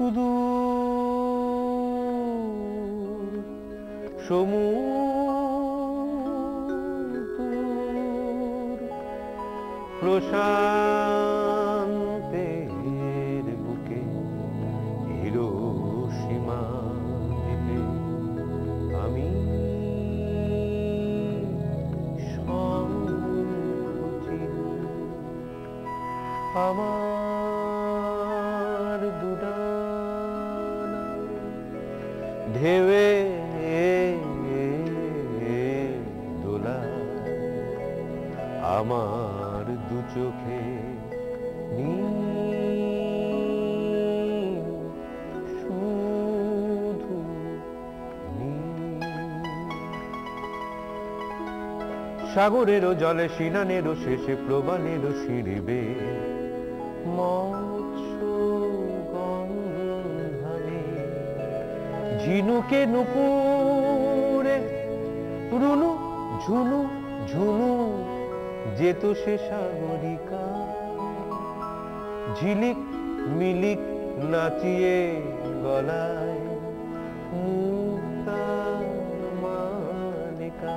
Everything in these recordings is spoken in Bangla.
সুদূর সমুদ্র প্রশান্তের বুকে হিরোশিমা দ্বীপে আমি সংকুচিত আমার দুডানা ঢেউয়ে দোলায় আমার দু চোখে নীল শুধু নীল সাগরেরও জলে সিনানেরও শেষে প্রবালেরও সিঁড়িবে মৎস্য গন্ধে ঝিনুকে নুপুরে রুনু ঝুনু ঝুনু যেত সে সাগরিকা ঝিলিক মিলিক নাচিয়ে গলায় মুক্তার মালিকা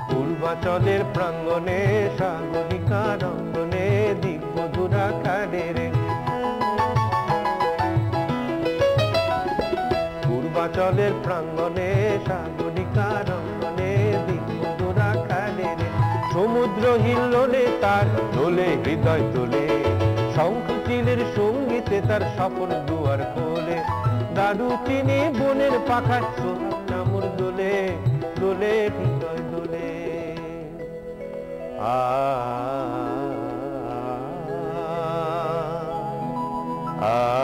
পূর্বাচলের প্রাঙ্গণে সাগরিকা রঙ্গনে দিগ্বধুরা খাড়ে রে পূর্বাচলের প্রাঙ্গণে সাগরিকা রঙ্গনে দিগ্বধুরা খাড়ে রে সমুদ্র হিল্লোলে তার দোলে হৃদয় তোলে শঙ্খচিলের সঙ্গীতে তার স্বপন দুয়ার খোলে দারুচিনি বনের পাখায় সোহাগ নামুর দোলে দোলে হৃদয় দোলে আ আ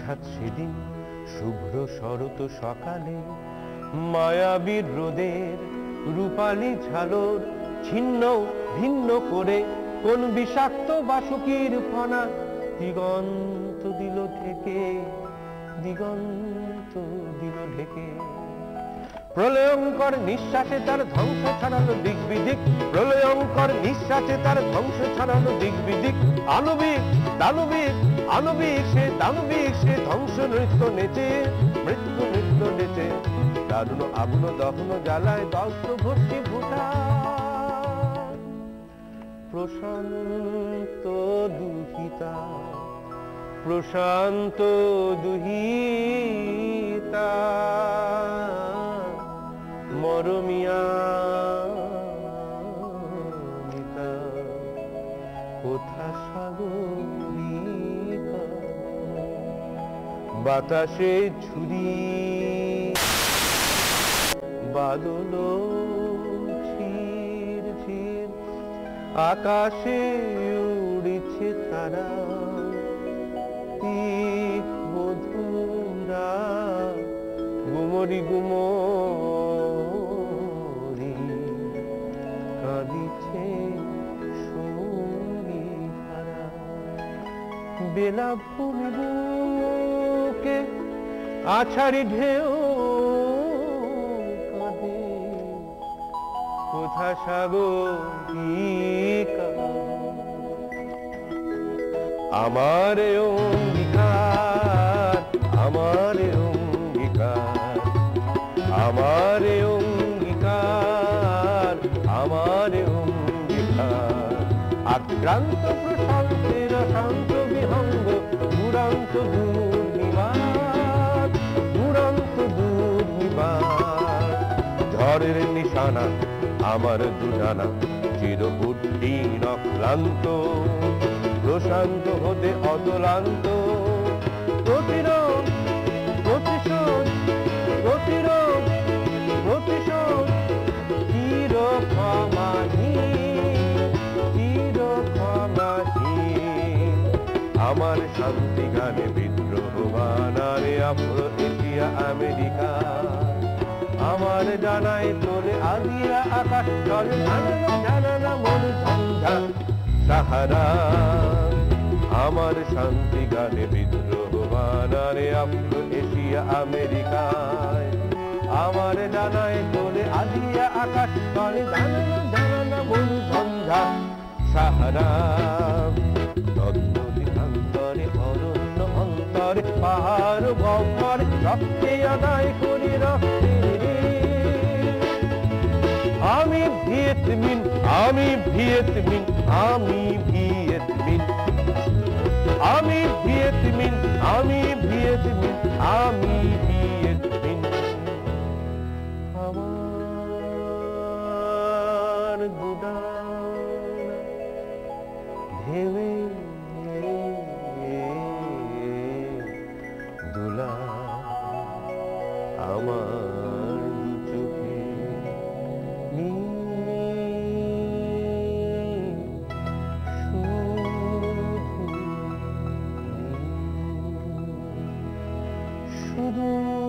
হঠাৎ সেদিন শুভ্র শরৎ সকালে মায়াবীর রোদের রূপালী ঝালর ছিন্ন ভিন্ন করে কোন বিষাক্ত বাসুকির ফনা দিগন্ত দিল ঢেকে প্রলয়ঙ্কর নিঃশ্বাসে তার ধ্বংস ছড়ানো দিক বিদিক প্রলয়ঙ্কর নিঃশ্বাসে তার ধ্বংস ছড়ানো দিক বিদিক আণবিক দানবিক আণবিক সে দানবিক সে ধ্বংস নৃত্য নেচে মৃত্যু নৃত্য নেচে দারুণ আগুন দহন জ্বালায় দগ্ধ ভর্তি ভূতা প্রশান্ত দুহিতা প্রশান্ত দুহিতা মরমিয়া কোথা সাগরিকা বাতাসে ছুরি বাদল ছির ছির আকাশে উড়েছে তারা দিক বধুরা গুমরি গুমরি কাঁদিছে সঙ্গী হারা বেলা ভূমি বুকে আছাড়ি ঢেউ কাঁদে কোথা সাগরিকা আমার অঙ্গীকার আমার অঙ্গীকার আমার অঙ্গীকার আমার অঙ্গীকার আক্রান্ত প্রশান্তের শান্ত বিহঙ্গ দুরান্ত দুর্নিবার দুরান্ত দুর্নিবার ঝড়ের নিশানা আমার দুজানা চিরকুটীন ক্লান্ত প্রশান্ত হতে অতলান্ত প্রতিরোধ প্রতিশোধ প্রতিরোধ প্রতিশোধ চির ক্ষমাহীন চির ক্ষমাহীন আমার শান্তি গানে বিদ্রোহ বানারে আফ্রো এশিয়া আমেরিকা আমার ডানায় তোলে আজিয়া আকাশ চলে জানানা জানানা মন ঝঞ্ঝা সাহারা আমার শান্তি গানে বিদ্রোহ বানারে আফ্রো এশিয়া আমেরিকায় আমার ডানায় তোলে আজিয়া আকাশ চলে জানানা জানানা মন ঝঞ্ঝা সাহারা অন্তরে অরণ্য অন্তরে পাহাড় গহ্বরে রক্তে আদায় করি রক্তে আমি ভিয়েতমিন আমি ভিয়েতমিন আমি ভিয়েতমিন আমি ভিয়েতমিন আমি ভিয়েতমিন আমি ভিয়েতমিন আমার গুদান ঢেউয়ে দোলা আমার দু চোখে শুধু